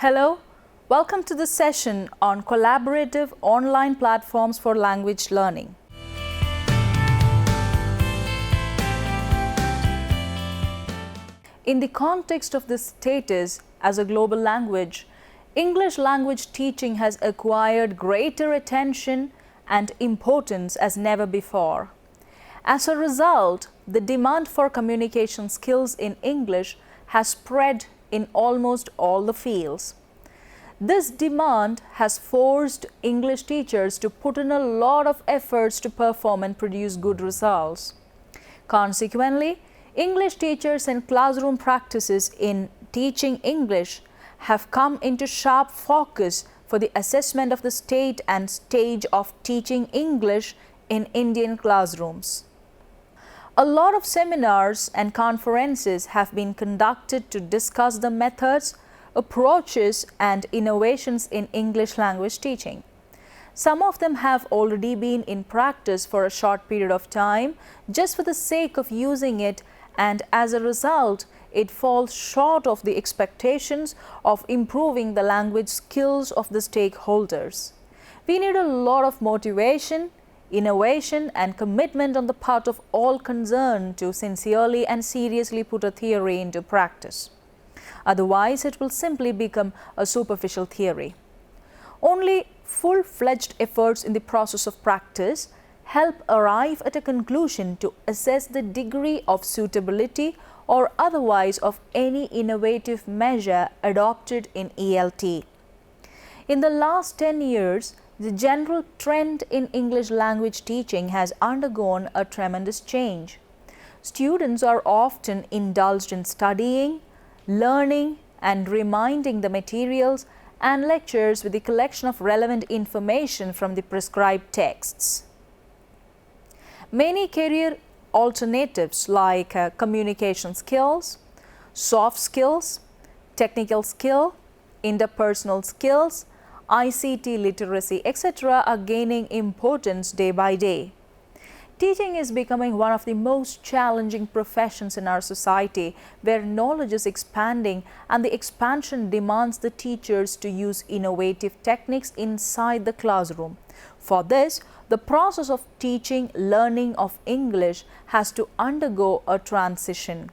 Hello, welcome to the session on collaborative online platforms for language learning. In the context of this status as a global language, English language teaching has acquired greater attention and importance as never before. As a result, the demand for communication skills in English has spread in almost all the fields. This demand has forced English teachers to put in a lot of efforts to perform and produce good results. Consequently, English teachers and classroom practices in teaching English have come into sharp focus for the assessment of the state and stage of teaching English in Indian classrooms. A lot of seminars and conferences have been conducted to discuss the methods, approaches, and innovations in English language teaching. Some of them have already been in practice for a short period of time just for the sake of using it, and as a result, it falls short of the expectations of improving the language skills of the stakeholders. We need a lot of motivation, innovation, and commitment on the part of all concerned to sincerely and seriously put a theory into practice. Otherwise, it will simply become a superficial theory. Only full-fledged efforts in the process of practice help arrive at a conclusion to assess the degree of suitability or otherwise of any innovative measure adopted in ELT. In the last 10 years, the general trend in English language teaching has undergone a tremendous change. Students are often indulged in studying, learning, and reminding the materials and lectures with the collection of relevant information from the prescribed texts. Many career alternatives like communication skills, soft skills, technical skill, interpersonal skills, ICT literacy, etc. are gaining importance day by day. Teaching is becoming one of the most challenging professions in our society, where knowledge is expanding and the expansion demands the teachers to use innovative techniques inside the classroom. For this, the process of teaching, learning of English has to undergo a transition.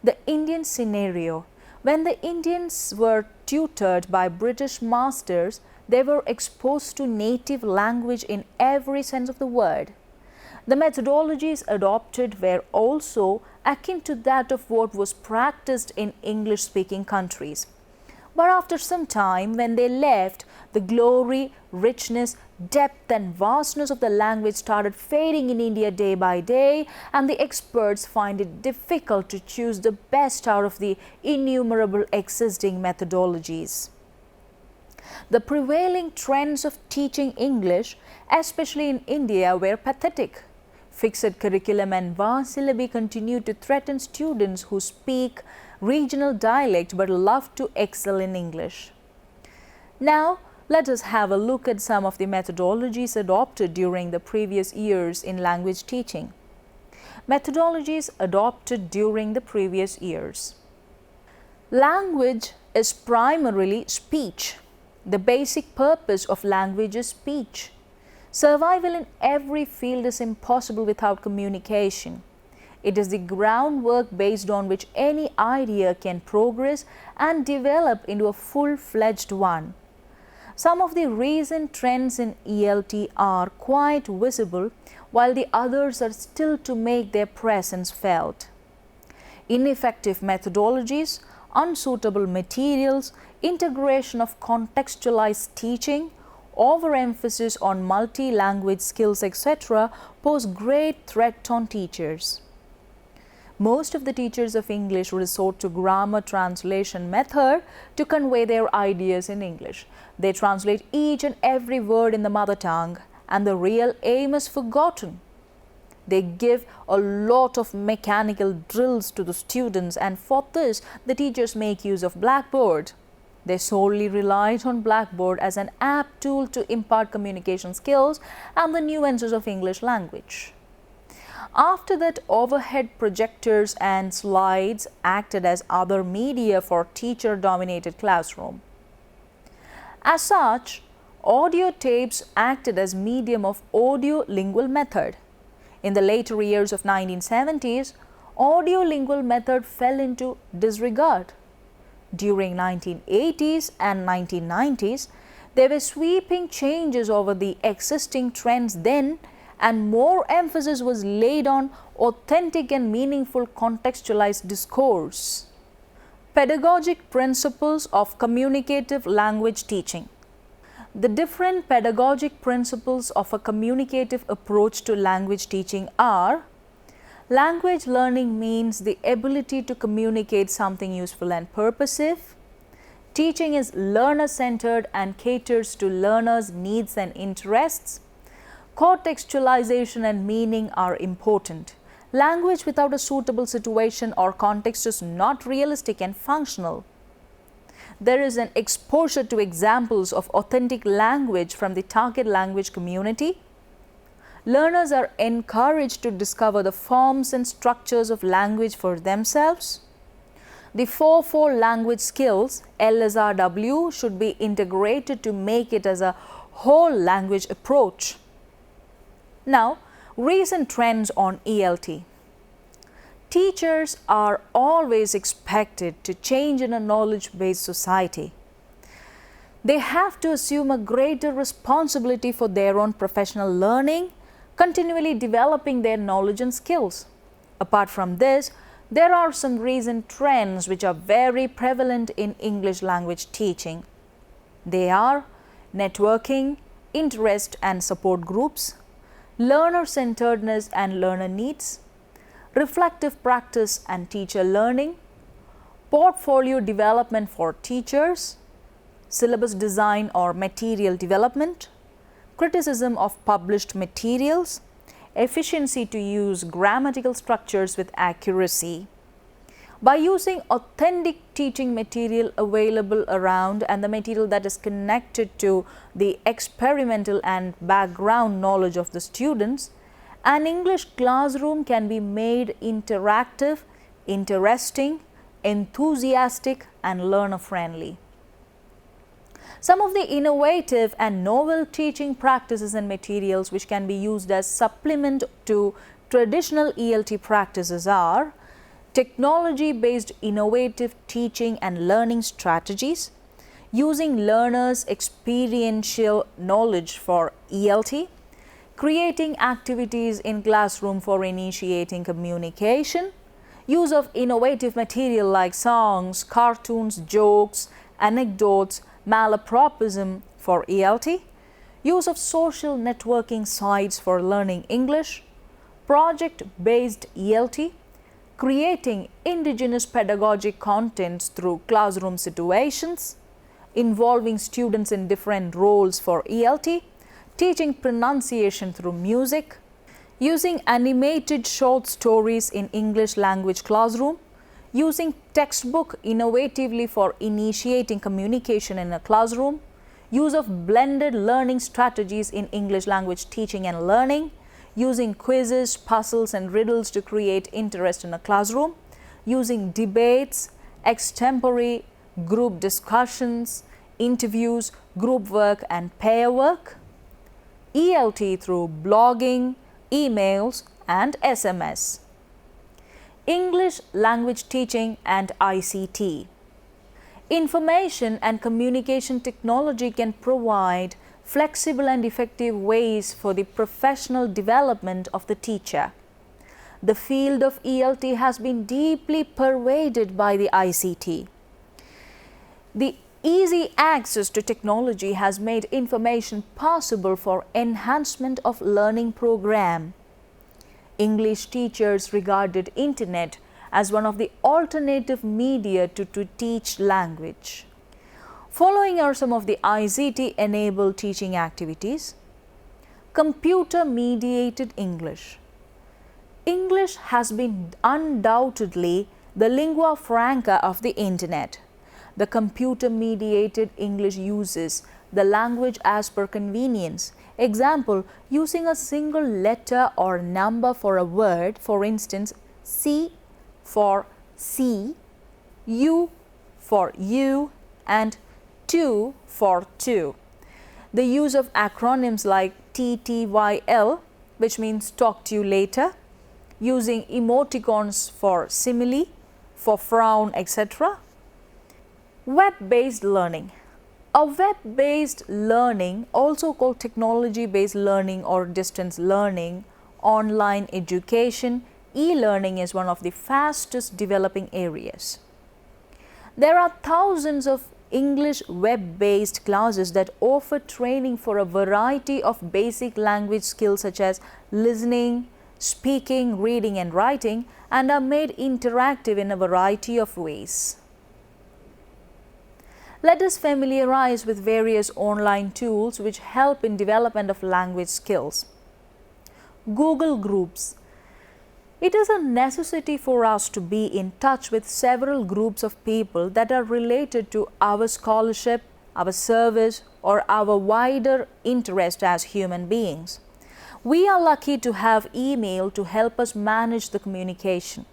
The Indian scenario. When the Indians were tutored by British masters, they were exposed to native language in every sense of the word. The methodologies adopted were also akin to that of what was practiced in English-speaking countries. But after some time, when they left, the glory, richness, depth and vastness of the language started fading in India day by day, and the experts find it difficult to choose the best out of the innumerable existing methodologies. The prevailing trends of teaching English, especially in India, were pathetic. Fixed curriculum and vast syllabi continue to threaten students who speak regional dialect but love to excel in English. Now, let us have a look at some of the methodologies adopted during the previous years in language teaching. Methodologies adopted during the previous years. Language is primarily speech. The basic purpose of language is speech. Survival in every field is impossible without communication. It is the groundwork based on which any idea can progress and develop into a full-fledged one. Some of the recent trends in ELT are quite visible, while the others are still to make their presence felt. Ineffective methodologies, unsuitable materials, integration of contextualized teaching, overemphasis on multi-language skills, etc. pose great threat on teachers. Most of the teachers of English resort to grammar translation method to convey their ideas in English. They translate each and every word in the mother tongue, and the real aim is forgotten. They give a lot of mechanical drills to the students, and for this, the teachers make use of Blackboard. They solely relied on Blackboard as an apt tool to impart communication skills and the nuances of English language. After that, overhead projectors and slides acted as other media for teacher-dominated classroom. As such, audio tapes acted as medium of audio-lingual method. In the later years of 1970s, audio-lingual method fell into disregard. During 1980s and 1990s, there were sweeping changes over the existing trends then, and more emphasis was laid on authentic and meaningful contextualized discourse. Pedagogic principles of communicative language teaching. The different pedagogic principles of a communicative approach to language teaching are: language learning means the ability to communicate something useful and purposive. Teaching is learner-centered and caters to learners' needs and interests. Contextualization and meaning are important. Language without a suitable situation or context is not realistic and functional. There is an exposure to examples of authentic language from the target language community. Learners are encouraged to discover the forms and structures of language for themselves. The 4 language skills, LSRW, should be integrated to make it as a whole language approach. Now, recent trends on ELT. Teachers are always expected to change in a knowledge-based society. They have to assume a greater responsibility for their own professional learning, continually developing their knowledge and skills. Apart from this, there are some recent trends which are very prevalent in English language teaching. They are networking, interest and support groups, learner-centeredness and learner needs, reflective practice and teacher learning, portfolio development for teachers, syllabus design or material development, criticism of published materials, efficiency to use grammatical structures with accuracy. By using authentic teaching material available around and the material that is connected to the experimental and background knowledge of the students, an English classroom can be made interactive, interesting, enthusiastic and learner-friendly. Some of the innovative and novel teaching practices and materials which can be used as supplement to traditional ELT practices are technology-based innovative teaching and learning strategies, using learners' experiential knowledge for ELT, creating activities in classroom for initiating communication, use of innovative material like songs, cartoons, jokes, anecdotes, malapropism for ELT, use of social networking sites for learning English, project-based ELT, creating indigenous pedagogic contents through classroom situations, involving students in different roles for ELT, teaching pronunciation through music, using animated short stories in English language classroom, using textbook innovatively for initiating communication in a classroom, use of blended learning strategies in English language teaching and learning, using quizzes, puzzles and riddles to create interest in a classroom, using debates, extempore, group discussions, interviews, group work and pair work, ELT through blogging, emails and SMS. English language teaching and ICT. Information and communication technology can provide flexible and effective ways for the professional development of the teacher. The field of ELT has been deeply pervaded by the ICT. The easy access to technology has made information possible for enhancement of learning program. English teachers regarded internet as one of the alternative media to teach language. Following are some of the ICT-enabled teaching activities. Computer-mediated English. English has been undoubtedly the lingua franca of the internet. The computer-mediated English uses the language as per convenience. Example, using a single letter or number for a word, for instance, C for see, U for you, and to for two. The use of acronyms like TTYL, which means talk to you later, using emoticons for simile, for frown, etc. Web-based learning. A web-based learning, also called technology-based learning or distance learning, online education, e-learning is one of the fastest developing areas. There are thousands of English web-based classes that offer training for a variety of basic language skills such as listening, speaking, reading and writing, and are made interactive in a variety of ways. Let us familiarize with various online tools which help in development of language skills. Google Groups. It is a necessity for us to be in touch with several groups of people that are related to our scholarship, our service, or our wider interest as human beings. We are lucky to have email to help us manage the communication.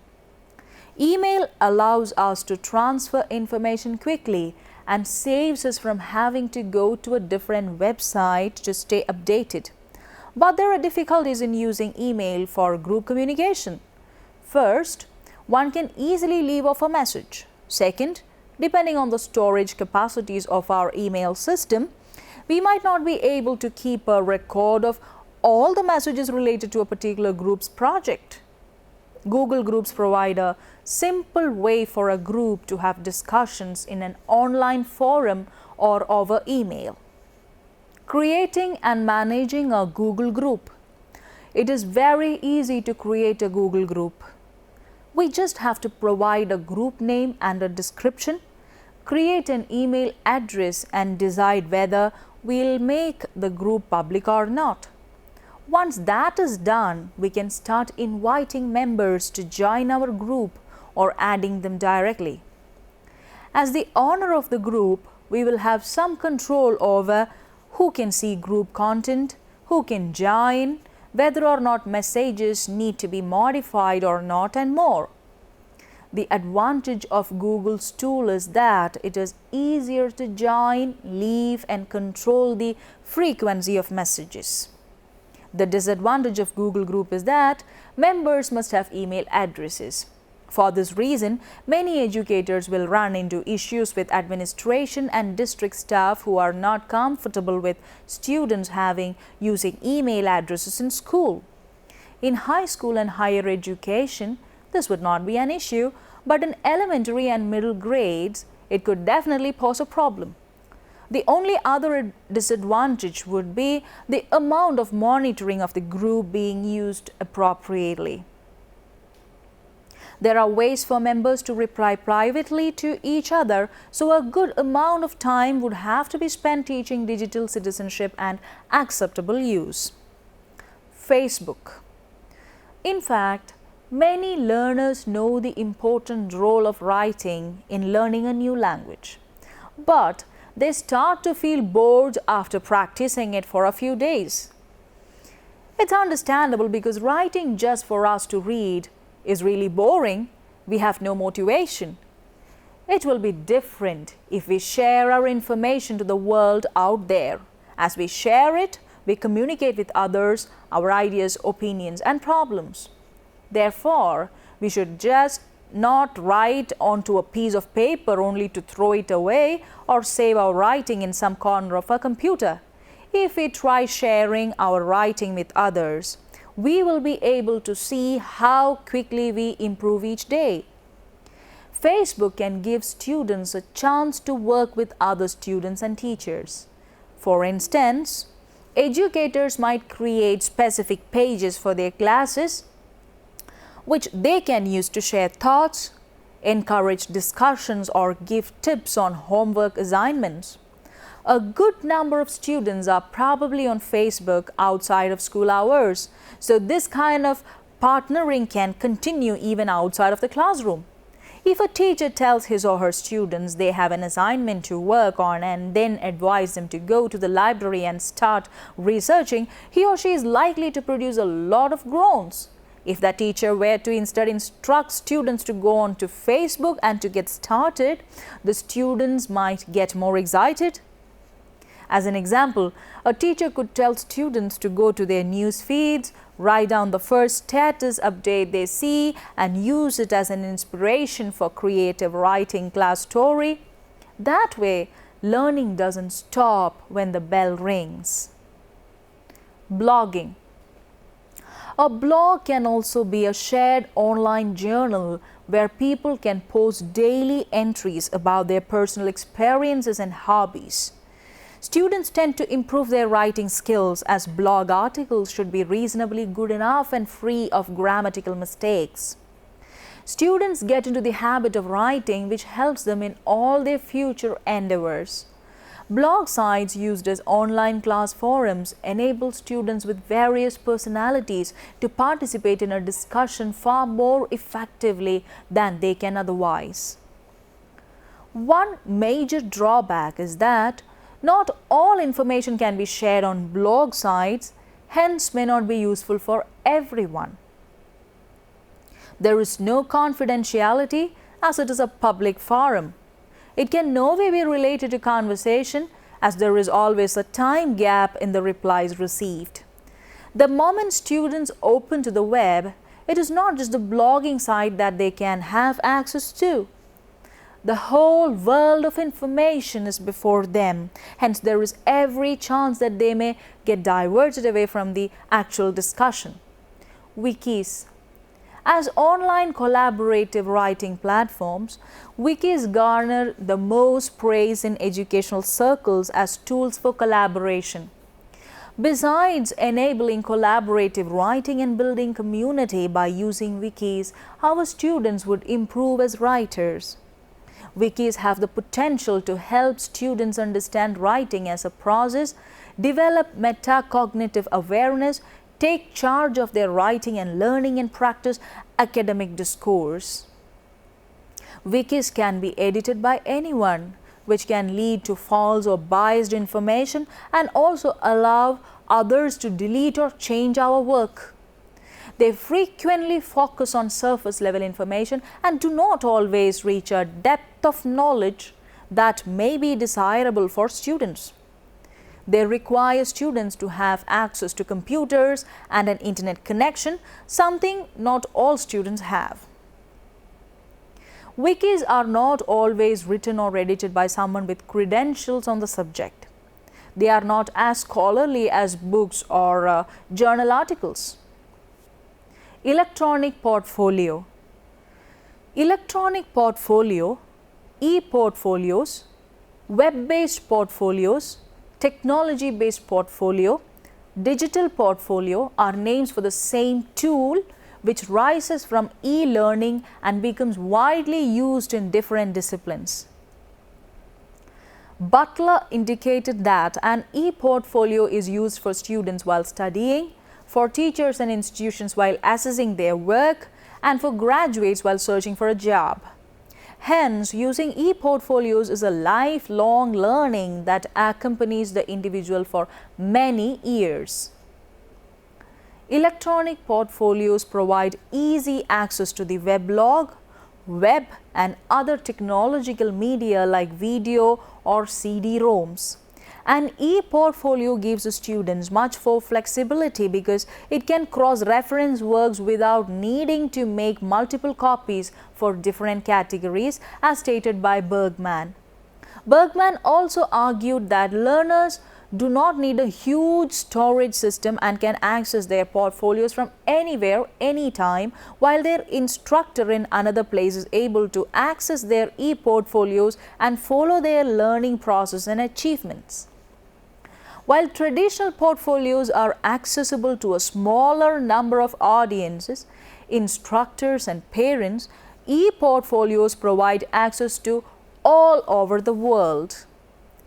Email allows us to transfer information quickly and saves us from having to go to a different website to stay updated. But there are difficulties in using email for group communication. First, one can easily leave off a message. Second, depending on the storage capacities of our email system, we might not be able to keep a record of all the messages related to a particular group's project. Google Groups provide a simple way for a group to have discussions in an online forum or over email. Creating and managing a Google group. It is very easy to create a Google group. We just have to provide a group name and a description, create an email address and decide whether we'll make the group public or not. Once that is done, we can start inviting members to join our group or adding them directly. As the owner of the group, we will have some control over who can see group content, who can join, whether or not messages need to be modified or not, and more. The advantage of Google's tool is that it is easier to join, leave, and control the frequency of messages. The disadvantage of Google Group is that members must have email addresses. For this reason, many educators will run into issues with administration and district staff who are not comfortable with students using email addresses in school. In high school and higher education, this would not be an issue, but in elementary and middle grades, it could definitely pose a problem. The only other disadvantage would be the amount of monitoring of the group being used appropriately. There are ways for members to reply privately to each other, so a good amount of time would have to be spent teaching digital citizenship and acceptable use. Facebook. In fact, many learners know the important role of writing in learning a new language, but they start to feel bored after practicing it for a few days. It's understandable because writing just for us to read is really boring. We have no motivation. It will be different if we share our information to the world out there. As we share it, we communicate with others our ideas, opinions, and problems. Therefore, we should just not write onto a piece of paper only to throw it away or save our writing in some corner of a computer. If we try sharing our writing with others, we will be able to see how quickly we improve each day. Facebook can give students a chance to work with other students and teachers. For instance, educators might create specific pages for their classes, which they can use to share thoughts, encourage discussions, or give tips on homework assignments. A good number of students are probably on Facebook outside of school hours, so this kind of partnering can continue even outside of the classroom. If a teacher tells his or her students they have an assignment to work on and then advise them to go to the library and start researching, he or she is likely to produce a lot of groans. If the teacher were to instead instruct students to go on to Facebook and to get started, the students might get more excited. As an example, a teacher could tell students to go to their news feeds, write down the first status update they see, and use it as an inspiration for creative writing class story. That way, learning doesn't stop when the bell rings. Blogging. A blog can also be a shared online journal where people can post daily entries about their personal experiences and hobbies. Students tend to improve their writing skills as blog articles should be reasonably good enough and free of grammatical mistakes. Students get into the habit of writing, which helps them in all their future endeavors. Blog sites used as online class forums enable students with various personalities to participate in a discussion far more effectively than they can otherwise. One major drawback is that not all information can be shared on blog sites, hence may not be useful for everyone. There is no confidentiality as it is a public forum. It can no way be related to conversation as there is always a time gap in the replies received. The moment students open to the web, it is not just the blogging site that they can have access to. The whole world of information is before them, hence there is every chance that they may get diverted away from the actual discussion. Wikis. As online collaborative writing platforms, wikis garner the most praise in educational circles as tools for collaboration. Besides enabling collaborative writing and building community by using wikis, our students would improve as writers. Wikis have the potential to help students understand writing as a process, develop metacognitive awareness, take charge of their writing and learning and practice academic discourse. Wikis can be edited by anyone, which can lead to false or biased information and also allow others to delete or change our work. They frequently focus on surface level information and do not always reach a depth of knowledge that may be desirable for students. They require students to have access to computers and an internet connection, something not all students have. Wikis are not always written or edited by someone with credentials on the subject. They are not as scholarly as books or journal articles. Electronic portfolio. Electronic portfolio, e-portfolios, web-based portfolios, technology-based portfolio, digital portfolio are names for the same tool which rises from e-learning and becomes widely used in different disciplines. Butler indicated that an e-portfolio is used for students while studying, for teachers and institutions while assessing their work, and for graduates while searching for a job. Hence, using e-portfolios is a lifelong learning that accompanies the individual for many years. Electronic portfolios provide easy access to the weblog, web and other technological media like video or CD-ROMs. An e-portfolio gives the students much more flexibility because it can cross-reference works without needing to make multiple copies for different categories, as stated by Bergman. Bergman also argued that learners do not need a huge storage system and can access their portfolios from anywhere, anytime, while their instructor in another place is able to access their e-portfolios and follow their learning process and achievements. While traditional portfolios are accessible to a smaller number of audiences, instructors and parents, e-portfolios provide access to all over the world.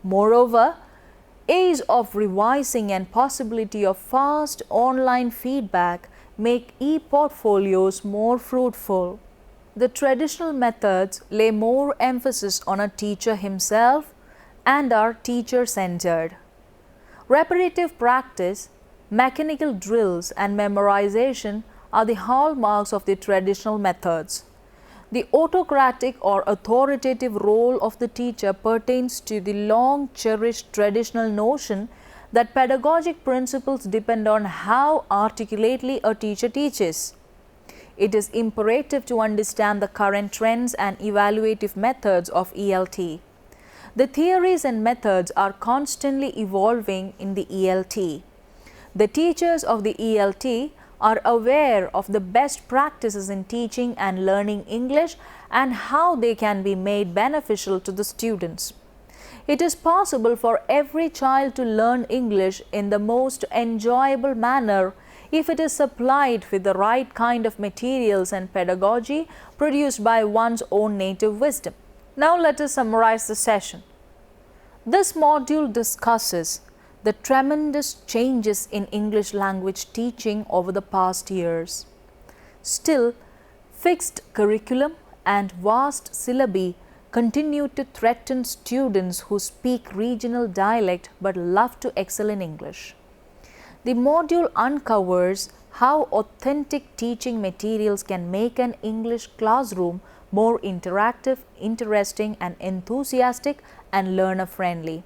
Moreover, ease of revising and possibility of fast online feedback make e-portfolios more fruitful. The traditional methods lay more emphasis on a teacher himself and are teacher-centered. Repetitive practice, mechanical drills and memorization are the hallmarks of the traditional methods. The autocratic or authoritative role of the teacher pertains to the long-cherished traditional notion that pedagogic principles depend on how articulately a teacher teaches. It is imperative to understand the current trends and evaluative methods of ELT. The theories and methods are constantly evolving in the ELT. The teachers of the ELT are aware of the best practices in teaching and learning English and how they can be made beneficial to the students. It is possible for every child to learn English in the most enjoyable manner if it is supplied with the right kind of materials and pedagogy produced by one's own native wisdom. Now let us summarize the session. This module discusses the tremendous changes in English language teaching over the past years. Still, fixed curriculum and vast syllabi continue to threaten students who speak regional dialect but love to excel in English. The module uncovers how authentic teaching materials can make an English classroom more interactive, interesting, and enthusiastic and learner-friendly.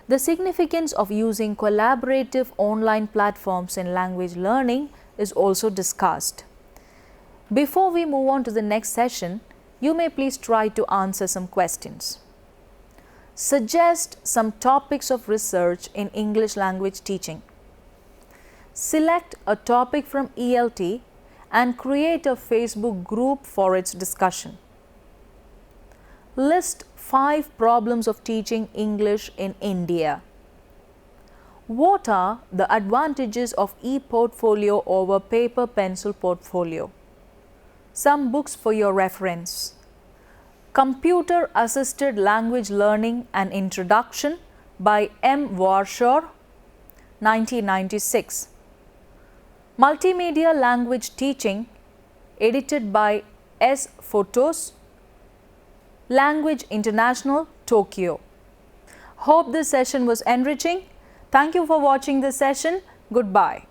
The significance of using collaborative online platforms in language learning is also discussed. Before we move on to the next session, you may please try to answer some questions. Suggest some topics of research in English language teaching. Select a topic from ELT and create a Facebook group for its discussion. List 5 problems of teaching English in India. What are the advantages of e-portfolio over paper-pencil portfolio? Some books for your reference. Computer Assisted Language Learning An Introduction by M. Warshor, 1996. Multimedia Language Teaching, edited by S. Photos, Language International, Tokyo. Hope this session was enriching. Thank you for watching this session. Goodbye.